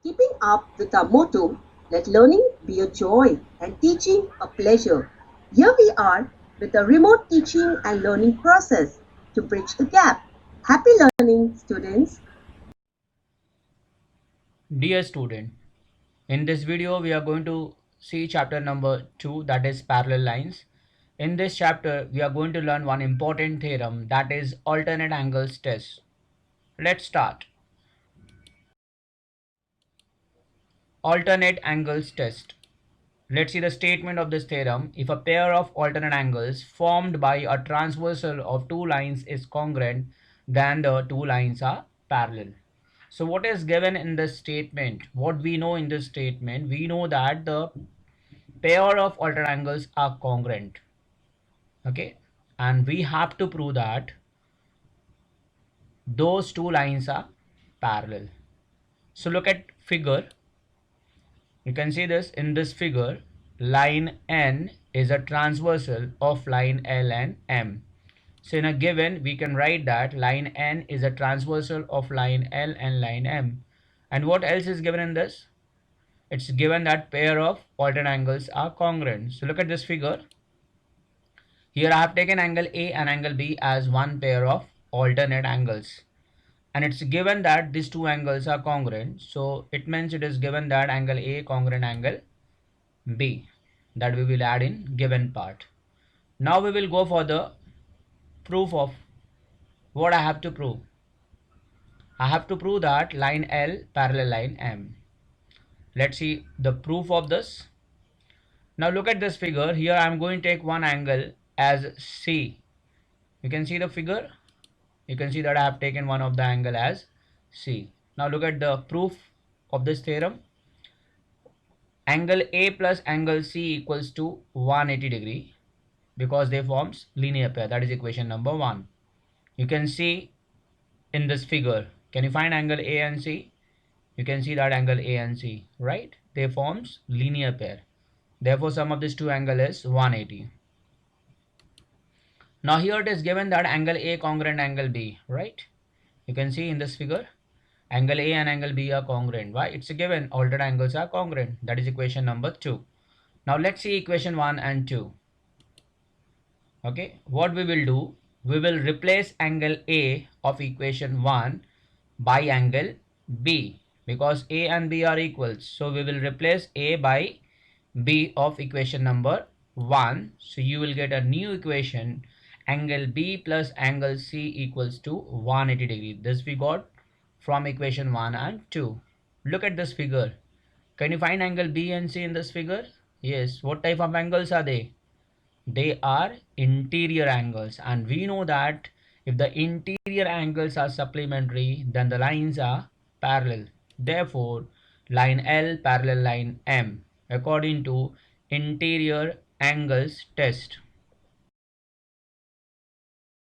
Keeping up with our motto, let learning be a joy and teaching a pleasure. Here we are with a remote teaching and learning process to bridge the gap. Happy learning, students! Dear student, in this video we are going to see chapter number 2, that is parallel lines. In this chapter we are going to learn one important theorem, that is alternate angles test. Let's start. Alternate angles test. Let's see the statement of this theorem. If a pair of alternate angles formed by a transversal of two lines is congruent, then the two lines are parallel. So what is given in this statement? What we know in this statement? We know that the pair of alternate angles are congruent. Okay, and we have to prove that those two lines are parallel. So look at figure. You can see this in this figure. Line N is a transversal of line L and M. So in a given, we can write that line N is a transversal of line L and line M. And what else is given in this? It's given that pair of alternate angles are congruent. So look at this figure. Here I have taken angle A and angle B as one pair of alternate angles. And it's given that these two angles are congruent. So it means it is given that angle A congruent angle B, that we will add in given part. Now we will go for the proof of what I have to prove. I have to prove that line L parallel line M. Let's see the proof of this. Now look at this figure. Here I am going to take one angle as C. You can see the figure. You can see that I have taken one of the angle as C. Now look at the proof of this theorem. Angle A plus angle C equals to 180 degree because they forms linear pair. That is equation number 1. You can see in this figure. Can you find angle A and C? You can see that angle A and C, right? They forms linear pair. Therefore, sum of these two angle is 180. Now here it is given that angle A congruent angle B, right? You can see in this figure, angle A and angle B are congruent. Why? It's a given, alternate angles are congruent. That is equation number 2. Now let's see equation 1 and 2. Okay, what we will do, we will replace angle A of equation 1 by angle B because A and B are equals. So we will replace A by B of equation number 1. So you will get a new equation, angle B plus angle C equals to 180 degree. This we got from equation 1 and 2. Look at this figure. Can you find angle B and C in this figure? Yes. What type of angles are they? They are interior angles, and we know that if the interior angles are supplementary, then the lines are parallel. Therefore, line L parallel line M according to interior angles test.